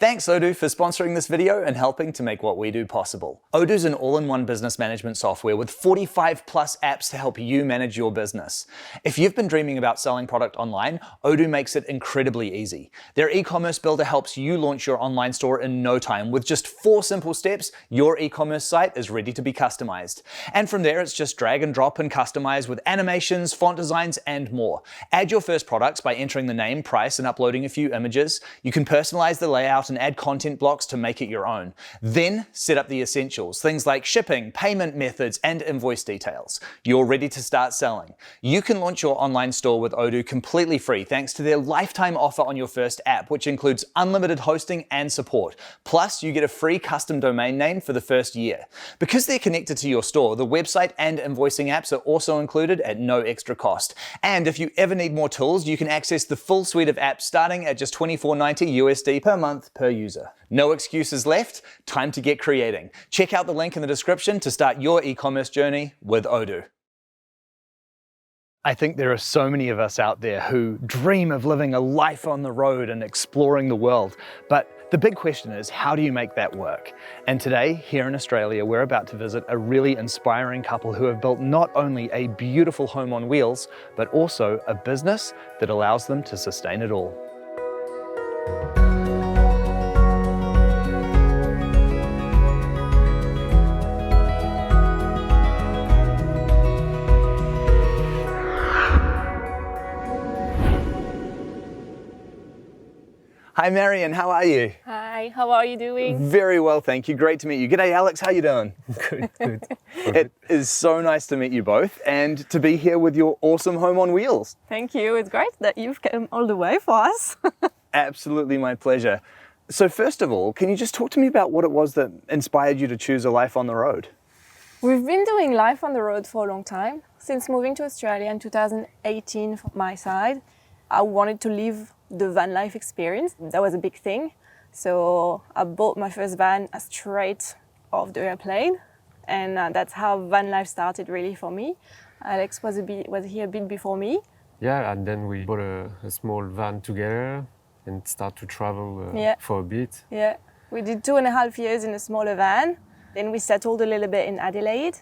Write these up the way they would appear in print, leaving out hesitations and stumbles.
Thanks Odoo for sponsoring this video and helping to make what we do possible. Odoo's an all-in-one business management software with 45 plus apps to help you manage your business. If you've been dreaming about selling product online, Odoo makes it incredibly easy. Their e-commerce builder helps you launch your online store in no time. With just 4 simple steps, your e-commerce site is ready to be customized. And from there, it's just drag and drop and customize with animations, font designs, and more. Add your first products by entering the name, price, and uploading a few images. You can personalize the layout and add content blocks to make it your own. Then set up the essentials, things like shipping, payment methods, and invoice details. You're ready to start selling. You can launch your online store with Odoo completely free thanks to their lifetime offer on your first app, which includes unlimited hosting and support. Plus, you get a free custom domain name for the first year. Because they're connected to your store, the website and invoicing apps are also included at no extra cost. And if you ever need more tools, you can access the full suite of apps starting at just $24.90 USD per month per user. No excuses left, time to get creating. Check out the link in the description to start your e-commerce journey with Odoo. I think there are so many of us out there who dream of living a life on the road and exploring the world. But the big question is, how do you make that work? And today, here in Australia, we're about to visit a really inspiring couple who have built not only a beautiful home on wheels, but also a business that allows them to sustain it all. Hi Marion, how are you? Hi, how are you doing? Very well, thank you. Great to meet you. G'day Alex, how you doing? Good, good. It is so nice to meet you both and to be here with your awesome home on wheels. Thank you, it's great that you've come all the way for us. Absolutely my pleasure. So first of all, can you just talk to me about what it was that inspired you to choose a life on the road? We've been doing life on the road for a long time. Since moving to Australia in 2018 from my side, I wanted to live the van life experience. That was a big thing. So I bought my first van straight off the airplane, and that's how van life started really for me. Alex was here a bit before me. Yeah, and then we bought a small van together and start to travel for a bit. Yeah, we did 2.5 years in a smaller van. Then we settled a little bit in Adelaide.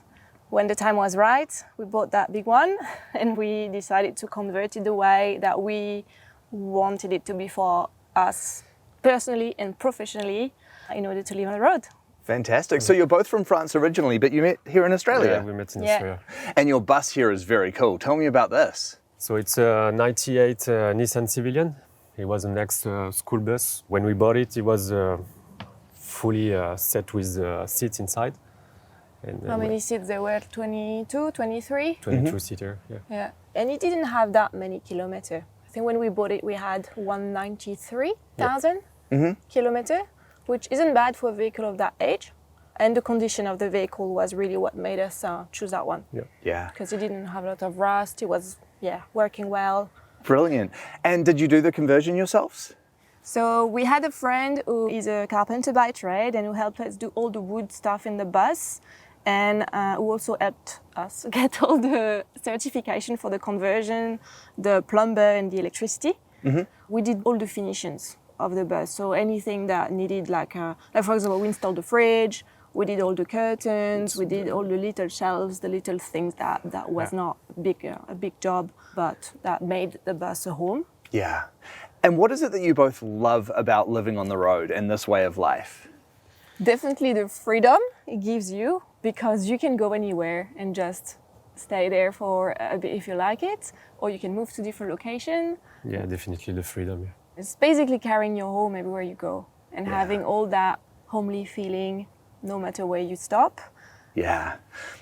When the time was right, we bought that big one and we decided to convert it the way that we wanted it to be for us personally and professionally in order to live on the road. Fantastic. So you're both from France originally, but you met here in Australia? Yeah, we met in Australia. And your bus here is very cool. Tell me about this. So it's a 98 Nissan Civilian. It was an ex-school bus. When we bought it, it was fully set with seats inside. And, how many seats there were? 22, 23? 22-seater, yeah. Yeah, and it didn't have that many kilometers. I think when we bought it, we had 193,000 kilometers, which isn't bad for a vehicle of that age. And the condition of the vehicle was really what made us choose that one. Yeah. Because it didn't have a lot of rust. It was, working well. Brilliant. And did you do the conversion yourselves? So we had a friend who is a carpenter by trade and who helped us do all the wood stuff in the bus, and who also helped us get all the certification for the conversion, the plumber and the electricity. We did all the finishings of the bus. So anything that needed like for example, we installed the fridge, we did all the curtains, we did all the little shelves, the little things that was not a big job, but that made the bus a home. Yeah. And what is it that you both love about living on the road and this way of life? Definitely the freedom it gives you, because you can go anywhere and just stay there for a bit if you like it, or you can move to different location. Yeah, definitely the freedom. Yeah. It's basically carrying your home everywhere you go and having all that homely feeling no matter where you stop. Yeah.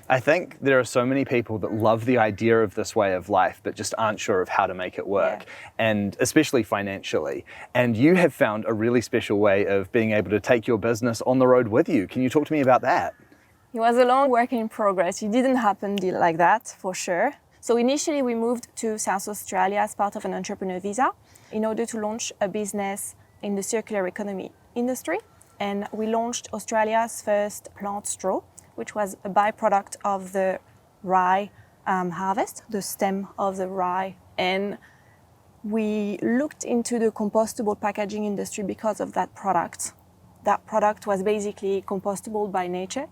I think there are so many people that love the idea of this way of life, but just aren't sure of how to make it work, and especially financially. And you have found a really special way of being able to take your business on the road with you. Can you talk to me about that? It was a long work in progress. It didn't happen like that, for sure. So initially we moved to South Australia as part of an entrepreneur visa in order to launch a business in the circular economy industry. And we launched Australia's first plant straw, which was a byproduct of the rye harvest, the stem of the rye. And We looked into the compostable packaging industry because of that product. That product was basically compostable by nature,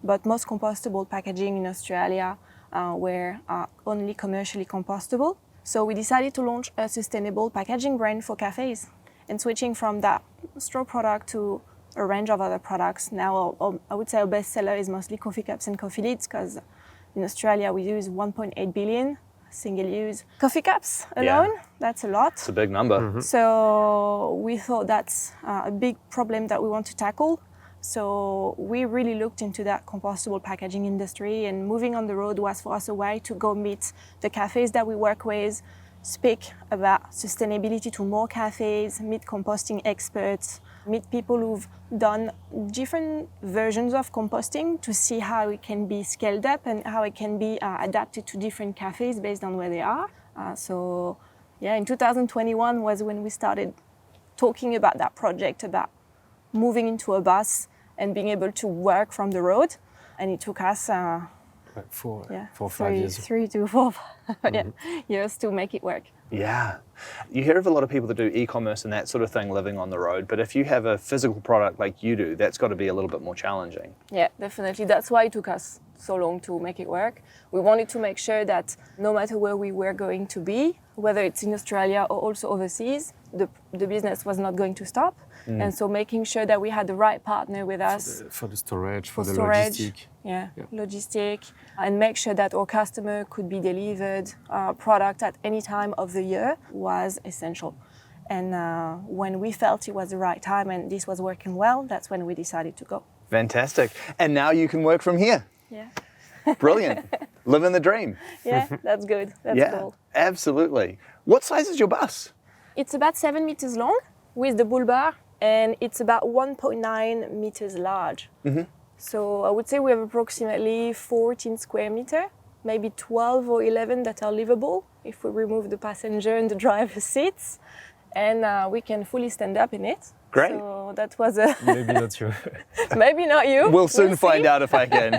but most compostable packaging in Australia were only commercially compostable. So we decided to launch a sustainable packaging brand for cafes, and switching from that straw product to a range of other products. Now, I would say our best seller is mostly coffee cups and coffee lids, because in Australia we use 1.8 billion single-use coffee cups alone. Yeah. That's a lot. It's a big number. Mm-hmm. So we thought that's a big problem that we want to tackle. So we really looked into that compostable packaging industry, and moving on the road was for us a way to go meet the cafes that we work with, speak about sustainability to more cafes, meet composting experts, meet people who've done different versions of composting to see how it can be scaled up and how it can be adapted to different cafes based on where they are. So yeah, in 2021 was when we started talking about that project, about moving into a bus and being able to work from the road. And it took us 4 or 5 years. 3 to 4 years to make it work. Yeah. You hear of a lot of people that do e-commerce and that sort of thing living on the road, but if you have a physical product like you do, that's got to be a little bit more challenging. Yeah, definitely. That's why it took us so long to make it work. We wanted to make sure that no matter where we were going to be, whether it's in Australia or also overseas, the business was not going to stop. And so making sure that we had the right partner with us. For the storage, for the storage, logistic. Yeah, logistic, and make sure that our customer could be delivered product at any time of the year was essential. And when we felt it was the right time and this was working well, that's when we decided to go. Fantastic. And now you can work from here. Yeah. Brilliant. Living the dream. Yeah, that's good. That's Yeah, cool. absolutely. What size is your bus? It's about 7 meters long with the bull bar, and it's about 1.9 meters large. So I would say we have approximately 14 square meter, maybe 12 or 11 that are livable if we remove the passenger and the driver's seats, and we can fully stand up in it. Great. So that was a Maybe not you. maybe not you. We'll soon find see. out if I can.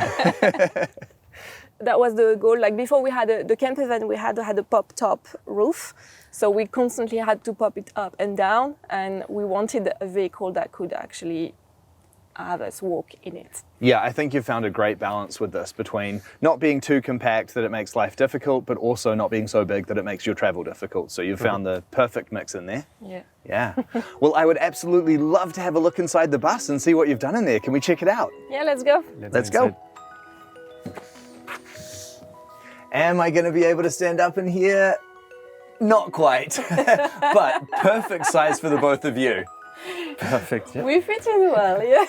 That was the goal. Like before we had the camper van, we had a pop top roof. So we constantly had to pop it up and down, and we wanted a vehicle that could actually have us walk in it. Yeah, I think you've found a great balance with this between not being too compact that it makes life difficult, but also not being so big that it makes your travel difficult. So you've found the perfect mix in there. Yeah. Yeah. Well, I would absolutely love to have a look inside the bus and see what you've done in there. Can we check it out? Yeah, let's go. Let's go. Am I going to be able to stand up in here? Not quite, but perfect size for the both of you. Perfect. Yeah. We fit in well, yeah.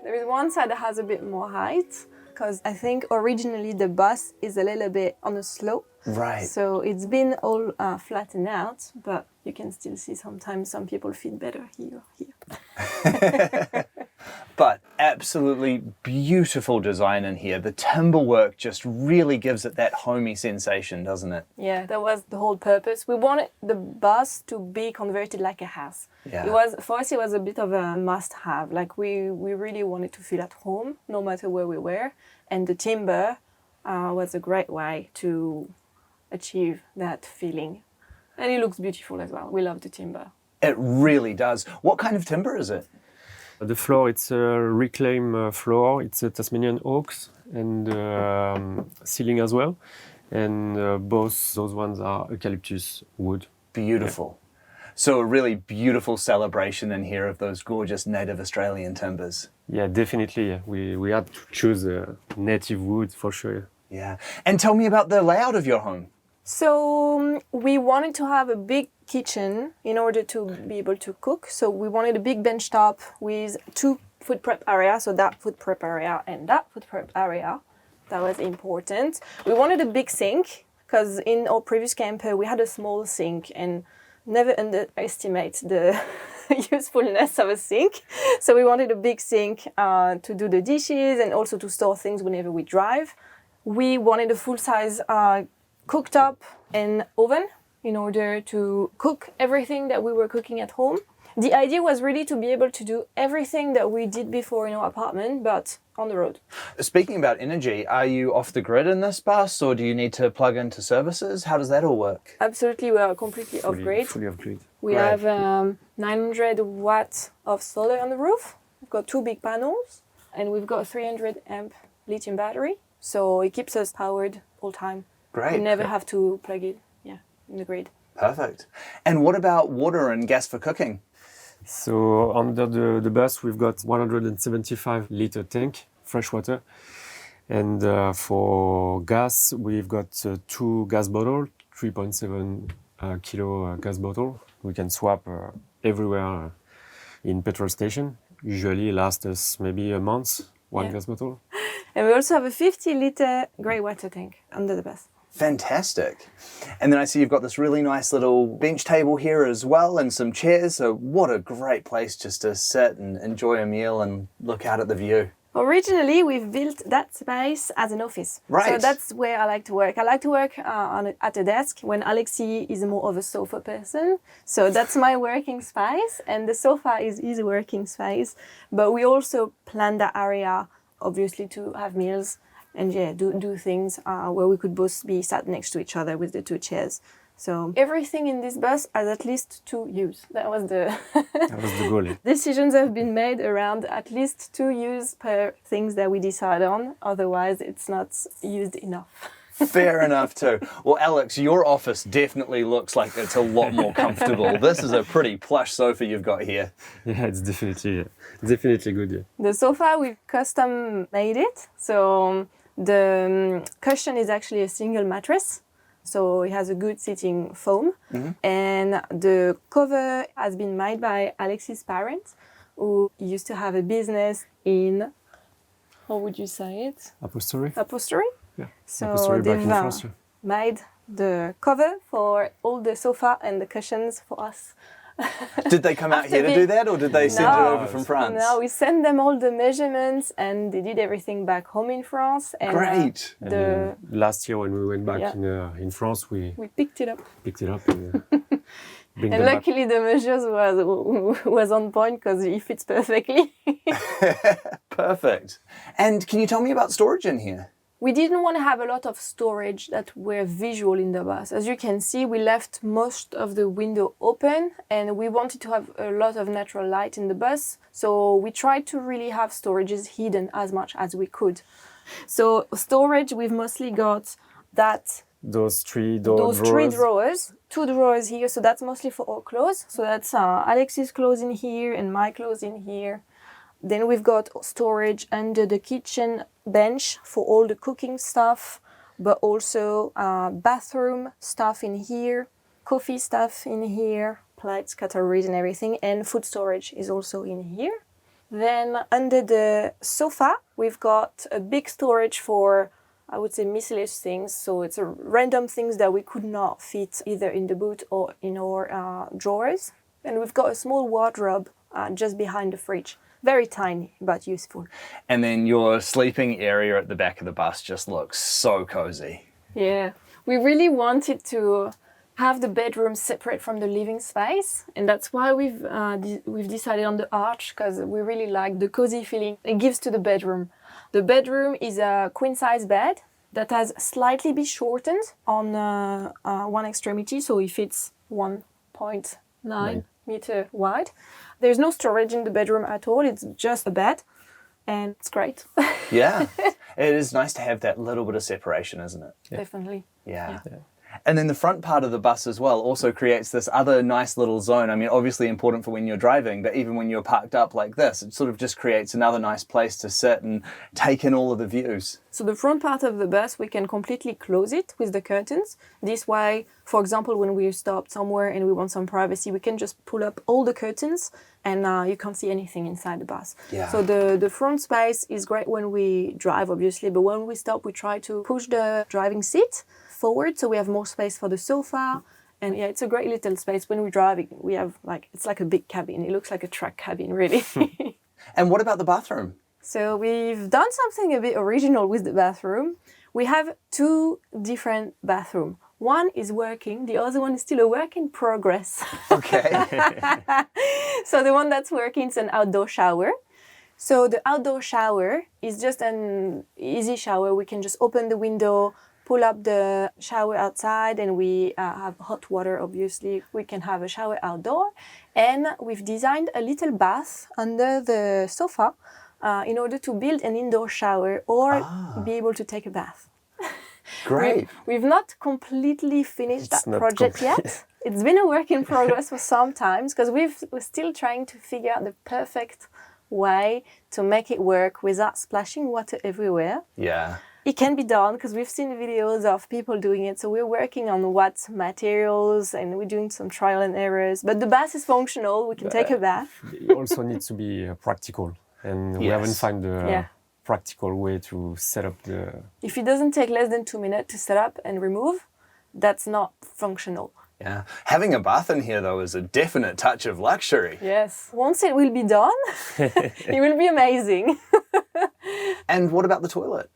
There is one side that has a bit more height, because I think originally the bus is a little bit on a slope. Right. So it's been all flattened out, but you can still see sometimes some people fit better here or here. But absolutely beautiful design in here. The timber work just really gives it that homey sensation, doesn't it? Yeah, that was the whole purpose. We wanted the bus to be converted like a house. Yeah. It was, for us, it was a bit of a must-have. Like we really wanted to feel at home, no matter where we were. And the timber was a great way to achieve that feeling. And it looks beautiful as well. We love the timber. It really does. What kind of timber is it? The floor, it's a reclaim floor. It's a Tasmanian oaks and ceiling as well. And both those ones are eucalyptus wood. Beautiful. So a really beautiful celebration in here of those gorgeous native Australian timbers. Yeah, definitely. Yeah. We had to choose native wood for sure. Yeah. And tell me about the layout of your home. So we wanted to have a big kitchen in order to be able to cook. So we wanted a big bench top with 2 food prep areas. So that food prep area and that food prep area. That was important. We wanted a big sink because in our previous camper we had a small sink, and never underestimate the usefulness of a sink. So we wanted a big sink to do the dishes and also to store things whenever we drive. We wanted a full-size cooktop and oven. in order to cook everything that we were cooking at home. The idea was really to be able to do everything that we did before in our apartment, but on the road. Speaking about energy, are you off the grid in this bus, or do you need to plug into services? How does that all work? Absolutely, we are completely off-grid. Fully off-grid. We Great. have 900 watts of solar on the roof. We've got 2 big panels, and we've got a 300 amp lithium battery. So it keeps us powered all time. Great. We never have to plug it, in the grid. Perfect. And what about water and gas for cooking? So under the bus, we've got 175-liter tank, fresh water. And for gas, we've got 2 gas bottles, 3.7 kilo gas bottle. We can swap everywhere in petrol station. Usually lasts us maybe a month, one gas bottle. And we also have a 50-liter grey water tank under the bus. Fantastic. And then I see you've got this really nice little bench table here as well and some chairs. So what a great place just to sit and enjoy a meal and look out at the view. Originally, we've built that space as an office. Right. So that's where I like to work. I like to work at a desk when Alexis is more of a sofa person. So that's my working space, and the sofa is his working space. But we also plan that area, obviously, to have meals and do things where we could both be sat next to each other with the 2 chairs. So everything in this bus has at least 2 use. That was the That was the goal. decisions have been made around at least 2 use per things that we decide on. Otherwise, it's not used enough. Fair enough too. Well, Alex, your office definitely looks like it's a lot more comfortable. This is a pretty plush sofa you've got here. Yeah, it's definitely good. Yeah. The sofa, we've custom made it. So the cushion is actually a single mattress. So it has a good sitting foam. And the cover has been made by Alexis' parents, who used to have a business in, how would you say it? Upholstery. Upholstery. Yeah. So Upholstery back in they've France. Yeah. made the cover for all the sofa and the cushions for us. Did they come out here to do that, or did they send it No. over from France? No, we sent them all the measurements, and they did everything back home in France. And, Great. The Last year when we went back Yeah. in France, we we picked it up, picked it up and bring and them back. luckily the measures was on point because it fits perfectly. Perfect. And can you tell me about storage in here? We didn't want to have a lot of storage that were visual in the bus. As you can see, we left most of the window open, and we wanted to have a lot of natural light in the bus. So we tried to really have storages hidden as much as we could. So storage, we've mostly got Those 3 those drawers. 3 drawers, 2 drawers here. So that's mostly for our clothes. So that's Alexis' clothes in here and my clothes in here. Then we've got storage under the kitchen bench for all the cooking stuff, but also bathroom stuff in here, coffee stuff in here, plates, cutlery and everything, and food storage is also in here. Then under the sofa, we've got a big storage for, I would say, miscellaneous things. So it's random things that we could not fit either in the boot or in our drawers. And we've got a small wardrobe just behind the fridge. Very tiny, but useful. And then your sleeping area at the back of the bus just looks so cozy. Yeah, we really wanted to have the bedroom separate from the living space, and that's why we've decided on the arch, because we really like the cozy feeling it gives to the bedroom. The bedroom is a queen-size bed that has slightly been shortened on one extremity, so it fits 1.9 meter wide. There's no storage in the bedroom at all. It's just a bed, and it's great. Yeah. It is nice to have that little bit of separation, isn't it? Definitely. Yeah. And then the front part of the bus as well also creates this other nice little zone. I mean, obviously important for when you're driving, but even when you're parked up like this, it sort of just creates another nice place to sit and take in all of the views. So the front part of the bus, we can completely close it with the curtains. This way, for example, when we stop somewhere and we want some privacy, we can just pull up all the curtains and you can't see anything inside the bus. Yeah. So the front space is great when we drive, obviously, but when we stop, we try to push the driving seat forward so we have more space for the sofa. And yeah, it's a great little space. When we're driving, we have it's like a big cabin. It looks like a truck cabin, really. And what about the bathroom? So we've done something a bit original with the bathroom. We have 2 different bathrooms. One is working, the other one is still a work in progress. Okay. So the one that's working is an outdoor shower. So the outdoor shower is just an easy shower. We can just open the window, pull up the shower outside, and we have hot water, obviously. We can have a shower outdoor. And we've designed a little bath under the sofa in order to build an indoor shower or be able to take a bath. Great. We've not completely finished It's that not project complete. yet. It's been a work in progress for some times because we're still trying to figure out the perfect way to make it work without splashing water everywhere. Yeah. It can be done because we've seen videos of people doing it. So we're working on what materials and we're doing some trial and errors. But the bath is functional. We can take a bath. It also needs to be practical, and we haven't Yes. found the Yeah. practical way to set up the. If it doesn't take less than 2 minutes to set up and remove, that's not functional. Yeah. Having a bath in here, though, is a definite touch of luxury. Yes. Once it will be done, it will be amazing. And what about the toilet?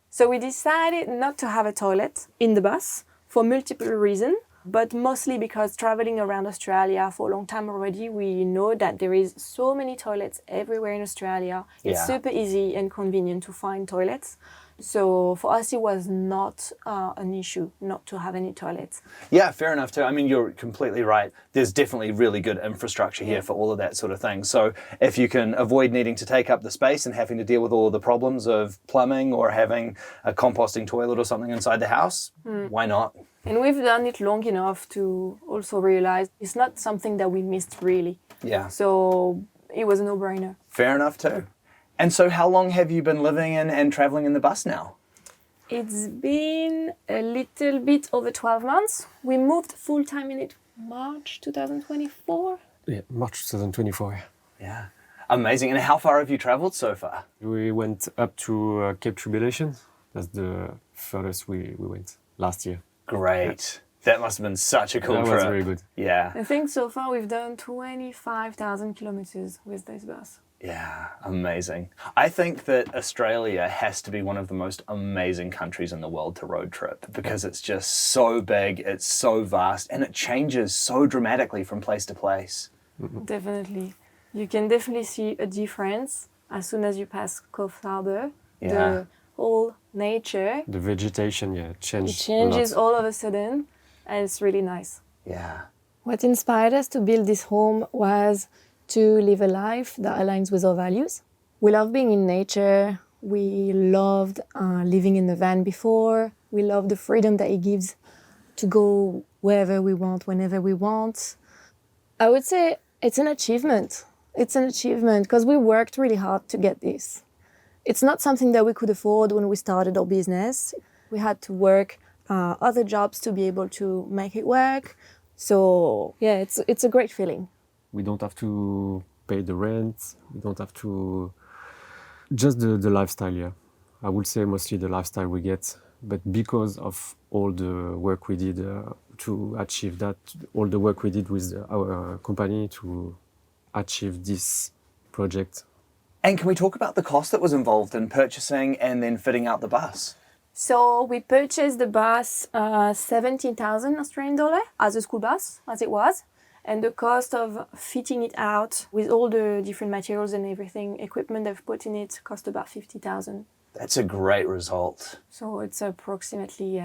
So we decided not to have a toilet in the bus for multiple reasons, but mostly because traveling around Australia for a long time already, we know that there is so many toilets everywhere in Australia. It's Yeah. super easy and convenient to find toilets. So for us, it was not an issue not to have any toilets. Yeah, fair enough too. I mean, you're completely right. There's definitely really good infrastructure here for all of that sort of thing. So if you can avoid needing to take up the space and having to deal with all of the problems of plumbing or having a composting toilet or something inside the house, why not? And we've done it long enough to also realize it's not something that we missed really. Yeah, So it was a no-brainer. fair enough too. And so how long have you been living in and traveling in the bus now? It's been a little bit over 12 months. We moved full-time in it March 2024. Yeah, March 2024. Yeah. Amazing. And how far have you traveled so far? We went up to Cape Tribulation. That's the furthest we went last year. Great. That must have been such a cool That trip. was very good. Yeah. I think so far we've done 25,000 kilometers with this bus. Yeah, amazing. I think that Australia has to be one of the most amazing countries in the world to road trip because it's just so big, it's so vast, and it changes so dramatically from place to place. Definitely. You can definitely see a difference as soon as you pass Coffs Harbour. Yeah. The whole nature, The vegetation, yeah, it changed changes a lot. all of a sudden and it's really nice. Yeah. What inspired us to build this home was to live a life that aligns with our values. We love being in nature. We loved living in the van before. We love the freedom that it gives to go wherever we want, whenever we want. I would say it's an achievement. It's an achievement because we worked really hard to get this. It's not something that we could afford when we started our business. We had to work other jobs to be able to make it work. So yeah, it's a great feeling. We don't have to pay the rent. We don't have to... Just the lifestyle, yeah. I would say mostly the lifestyle we get. But because of all the work we did to achieve that, all the work we did with our company to achieve this project. And can we talk about the cost that was involved in purchasing and then fitting out the bus? So we purchased the bus 17,000 Australian dollar as a school bus, as it was. And the cost of fitting it out with all the different materials and everything, equipment they've put in it, cost about 50,000. That's a great result. So it's approximately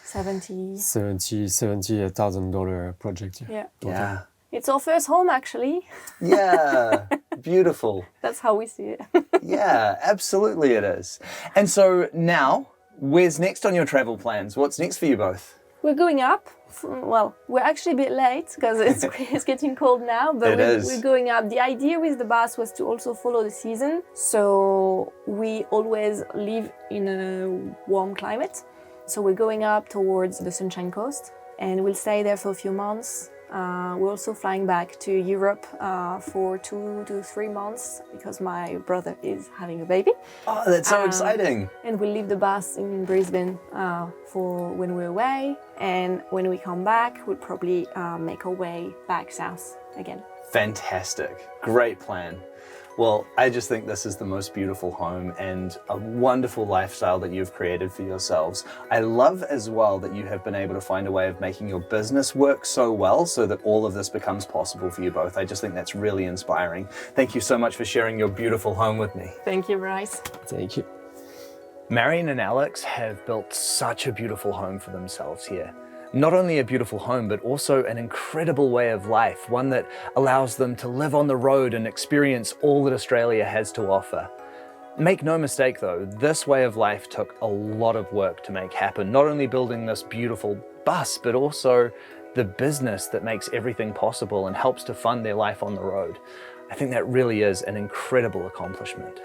70. $70,000 project. Yeah. Yeah. It's our first home, actually. Yeah. Beautiful. That's how we see it. Yeah, absolutely it is. And so now, where's next on your travel plans? What's next for you both? We're going up. Well, we're actually a bit late because it's getting cold now, but we're going up. The idea with the bus was to also follow the season. So we always live in a warm climate. So we're going up towards the Sunshine Coast and we'll stay there for a few months. We're also flying back to Europe for 2 to 3 months because my brother is having a baby. Oh, that's so exciting. And we'll leave the bus in Brisbane for when we're away. And when we come back, we'll probably make our way back south again. Fantastic. Great plan. Well, I just think this is the most beautiful home and a wonderful lifestyle that you've created for yourselves. I love as well that you have been able to find a way of making your business work so well so that all of this becomes possible for you both. I just think that's really inspiring. Thank you so much for sharing your beautiful home with me. Thank you, Bryce. Thank you. Marion and Alex have built such a beautiful home for themselves here. Not only a beautiful home, but also an incredible way of life, one that allows them to live on the road and experience all that Australia has to offer. Make no mistake though, this way of life took a lot of work to make happen, not only building this beautiful bus, but also the business that makes everything possible and helps to fund their life on the road. I think that really is an incredible accomplishment.